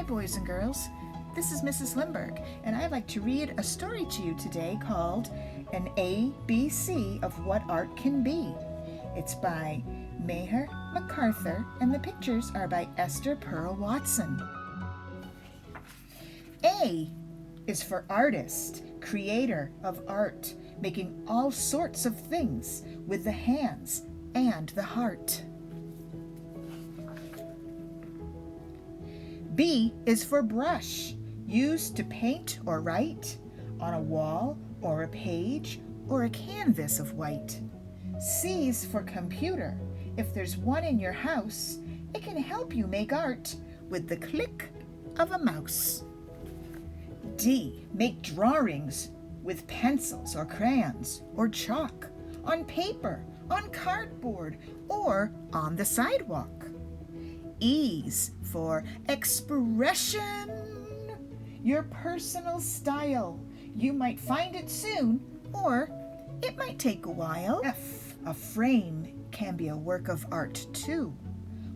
boys and girls. This is Mrs. Lindberg, and I'd like to read a story to you today called An ABC of What Art Can Be. It's by Maher MacArthur, and the pictures are by Esther Pearl Watson. A is for artist, creator of art, making all sorts of things with the hands and the heart. B is for brush, used to paint or write on a wall or a page or a canvas of white. C is for computer. If there's one in your house, it can help you make art with the click of a mouse. D, make drawings with pencils or crayons or chalk, on paper, on cardboard, or on the sidewalk. E's for expression, your personal style. You might find it soon, or it might take a while. F, a frame can be a work of art too,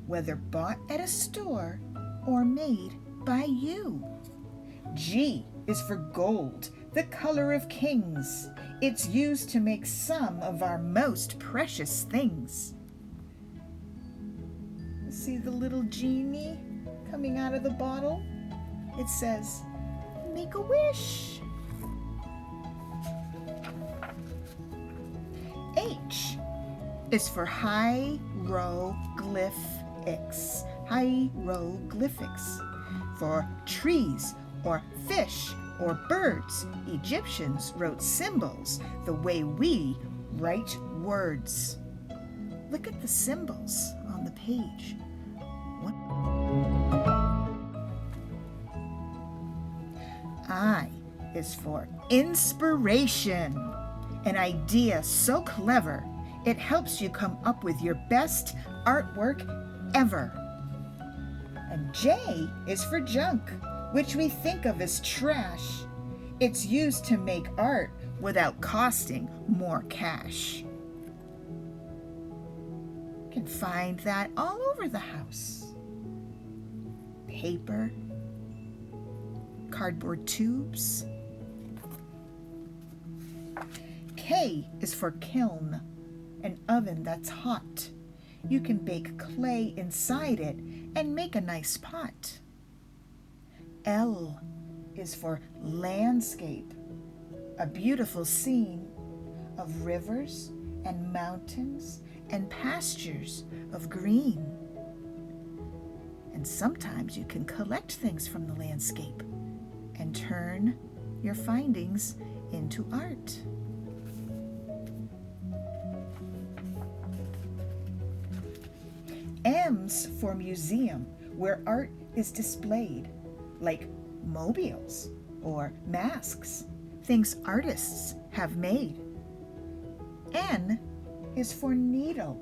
whether bought at a store or made by you. G is for gold, the color of kings. It's used to make some of our most precious things. See the little genie coming out of the bottle? It says, make a wish. H is for hieroglyphics. Hieroglyphics. For trees or fish or birds, Egyptians wrote symbols the way we write words. Look at the symbols on the page. I is for inspiration. An idea so clever, it helps you come up with your best artwork ever. And J is for junk, which we think of as trash. It's used to make art without costing more cash. You can find that all over the house. Paper, cardboard tubes. K is for kiln, an oven that's hot. You can bake clay inside it and make a nice pot. L is for landscape, a beautiful scene of rivers and mountains and pastures of green. And sometimes you can collect things from the landscape and turn your findings into art. M's for museum, where art is displayed, like mobiles or masks, things artists have made. N is for needle,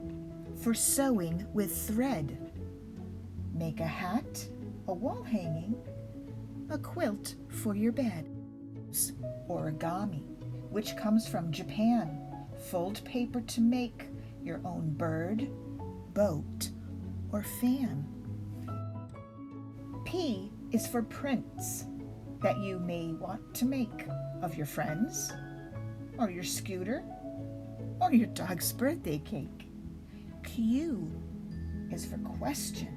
for sewing with thread. Make a hat, a wall hanging, a quilt for your bed. Origami, which comes from Japan. Fold paper to make your own bird, boat, or fan. P is for prints that you may want to make of your friends, or your scooter, or your dog's birthday cake. Q is for question.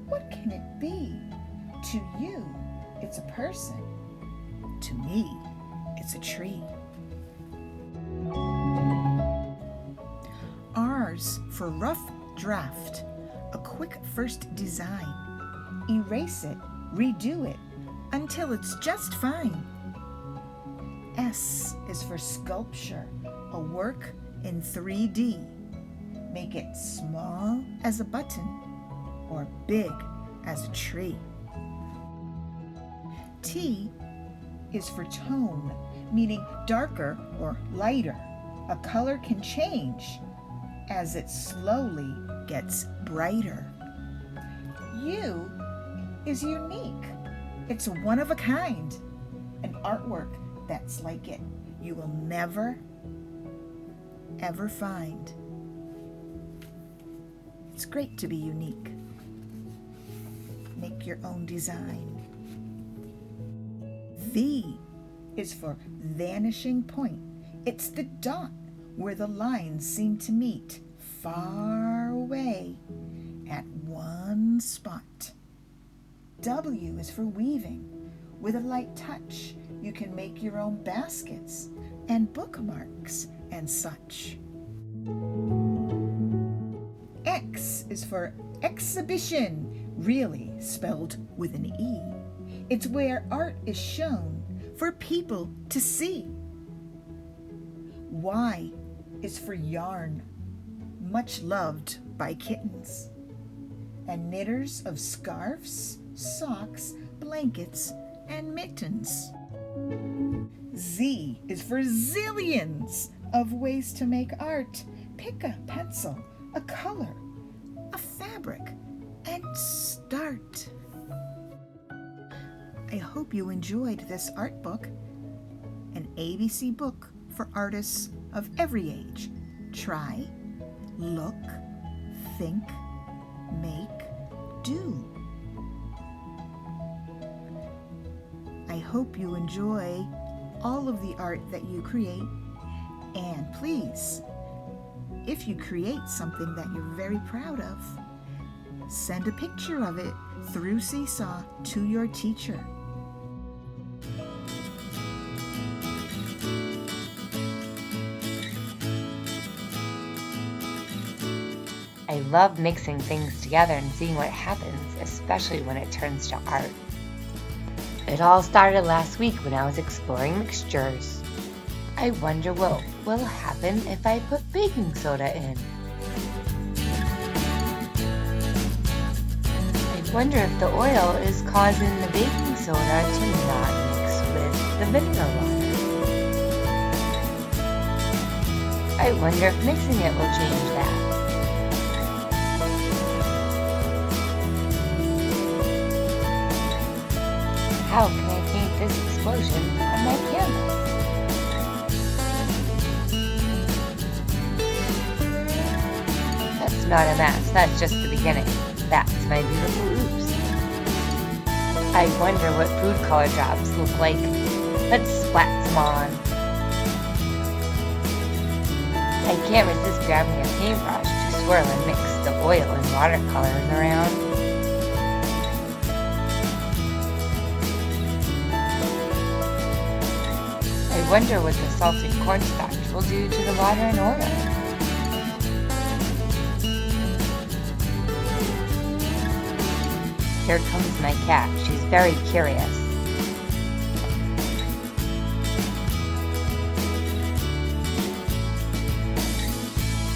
What can it be? To you, it's a person. To me, it's a tree. R's for rough draft, a quick first design. Erase it, redo it, until it's just fine. S is for sculpture, a work in 3D. Make it small as a button or big as a tree. T is for tone, meaning darker or lighter. A color can change as it slowly gets brighter. U is unique. It's one of a kind, an artwork that's like it you will never, ever find. It's great to be unique. Make make your own design. V is for vanishing point. It's the dot where the lines seem to meet far away at one spot. W is for weaving. With a light touch, you can make your own baskets and bookmarks and such. X is for exhibition, really spelled with an E. It's where art is shown for people to see. Y is for yarn, much loved by kittens, and knitters of scarves, socks, blankets, and mittens. Z is for zillions of ways to make art. Pick a pencil, a color, a fabric, and start. I hope you enjoyed this art book, an ABC book for artists of every age. Try, look, think, make, do. I hope you enjoy all of the art that you create, and please, if you create something that you're very proud of, send a picture of it through Seesaw to your teacher. I love mixing things together and seeing what happens, especially when it turns to art. It all started last week when I was exploring mixtures. I wonder what will happen if I put baking soda in. I wonder if the oil is causing the baking soda to not mix with the vinegar water. I wonder if mixing it will change that. How can I paint this explosion on my canvas? That's not a mess, that's just the beginning. That's my beautiful oops. I wonder what food color drops look like. Let's splat some on. I can't resist grabbing a paintbrush to swirl and mix the oil and watercolors around. I wonder what the salted cornstarch will do to the water and oil. Here comes my cat. She's very curious.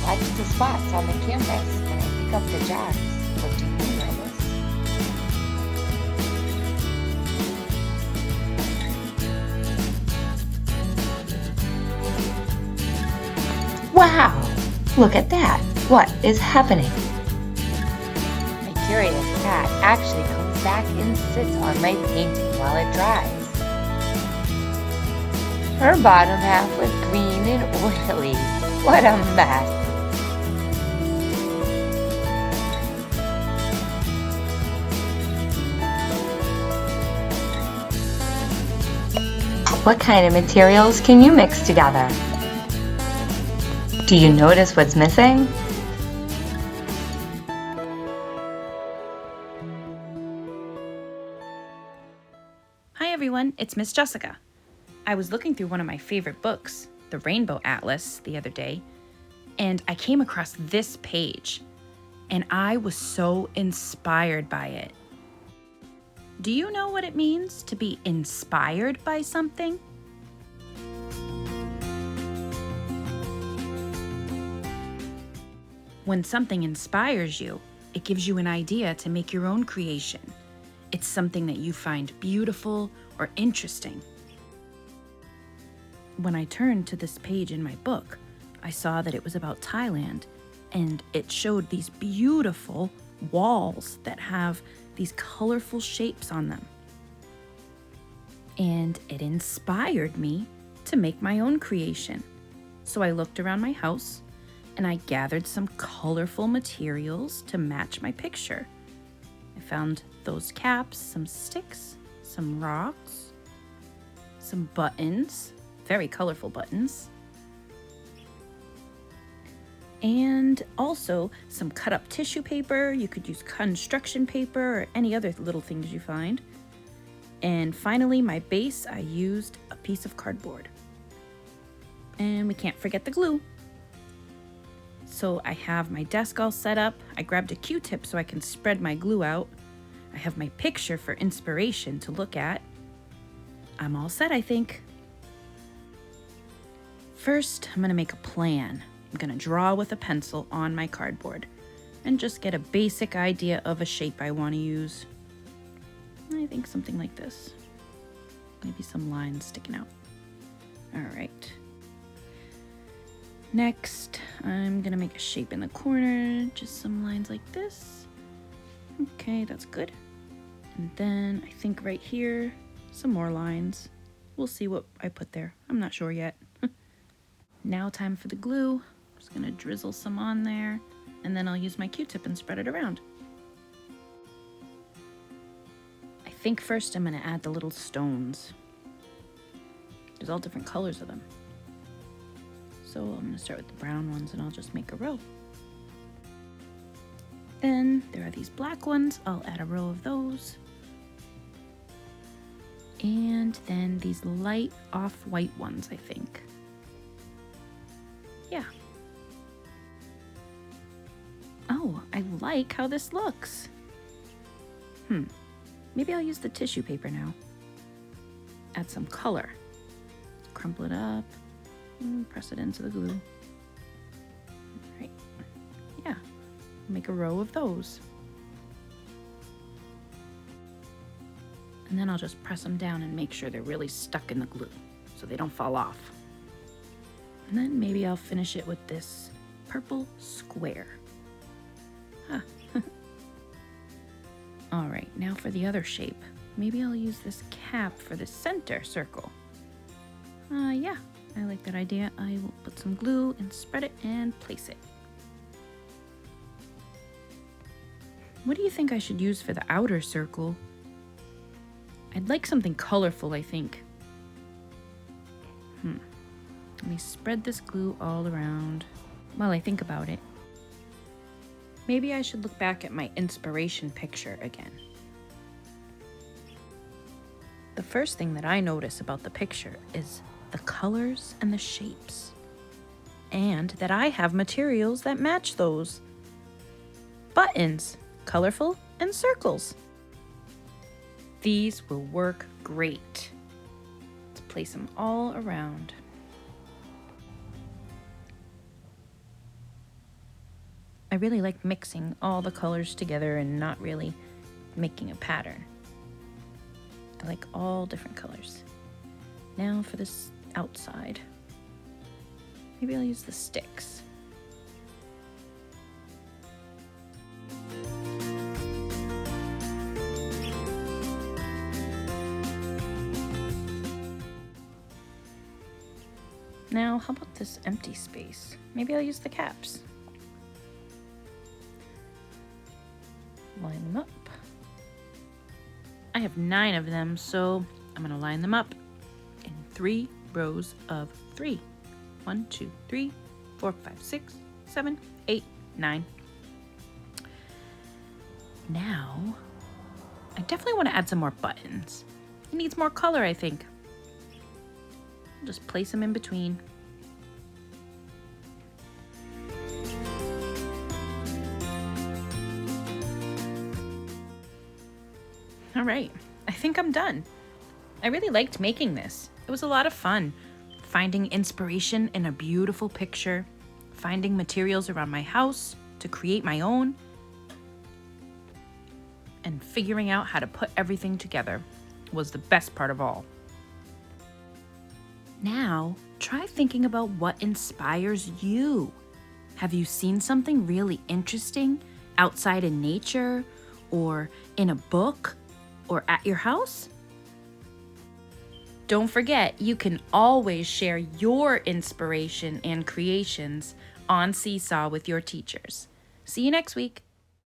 Watch the spots on the canvas when I pick up the jars. What do you notice? Wow! Look at that! What is happening? My curious cat actually comes back and sits on my painting while it dries. Her bottom half was green and oily. What a mess! What kind of materials can you mix together? Do you notice what's missing? Hi everyone, it's Miss Jessica. I was looking through one of my favorite books, The Rainbow Atlas, the other day, and I came across this page, and I was so inspired by it. Do you know what it means to be inspired by something? When something inspires you, it gives you an idea to make your own creation. It's something that you find beautiful or interesting. When I turned to this page in my book, I saw that it was about Thailand, and it showed these beautiful walls that have these colorful shapes on them. And it inspired me to make my own creation. So I looked around my house and I gathered some colorful materials to match my picture. I found those caps, some sticks, some rocks, some buttons, very colorful buttons, and also some cut up tissue paper. You could use construction paper or any other little things you find. And finally, my base, I used a piece of cardboard. And we can't forget the glue. So I have my desk all set up. I grabbed a Q-tip so I can spread my glue out. I have my picture for inspiration to look at. I'm all set, I think. First, I'm gonna make a plan. I'm gonna draw with a pencil on my cardboard and just get a basic idea of a shape I want to use. I think something like this. Maybe some lines sticking out. All right. Next, I'm gonna make a shape in the corner, just some lines like this. Okay, that's good. And then I think right here, some more lines. We'll see what I put there. I'm not sure yet. Now time for the glue. I'm just gonna drizzle some on there, and then I'll use my Q-tip and spread it around. I think first I'm gonna add the little stones. There's all different colors of them. So I'm gonna start with the brown ones and I'll just make a row. Then there are these black ones. I'll add a row of those. And then these light off-white ones, I think. Yeah. Oh, I like how this looks. Maybe I'll use the tissue paper now. Add some color. Crumple it up and press it into the glue. All right. Yeah. Make a row of those. And then I'll just press them down and make sure they're really stuck in the glue so they don't fall off. And then maybe I'll finish it with this purple square. Huh. All right, now for the other shape. Maybe I'll use this cap for the center circle. Yeah, I like that idea. I will put some glue and spread it and place it. What do you think I should use for the outer circle? I'd like something colorful, I think. Let me spread this glue all around while I think about it. Maybe I should look back at my inspiration picture again. The first thing that I notice about the picture is the colors and the shapes, and that I have materials that match those. Buttons, colorful, and circles. These will work great. Let's place them all around. I really like mixing all the colors together and not really making a pattern. I like all different colors. Now for this outside. Maybe I'll use the sticks. Now, how about this empty space? Maybe I'll use the caps. Line them up. I have 9 of them, so I'm gonna line them up in 3 rows of 3. 1, 2, 3, 4, 5, 6, 7, 8, 9. Now, I definitely want to add some more buttons. It needs more color, I think. I'll just place them in between. All right, I think I'm done. I really liked making this. It was a lot of fun. Finding inspiration in a beautiful picture, finding materials around my house to create my own, and figuring out how to put everything together was the best part of all. Now, try thinking about what inspires you. Have you seen something really interesting outside in nature, or in a book, or at your house? Don't forget, you can always share your inspiration and creations on Seesaw with your teachers. See you next week.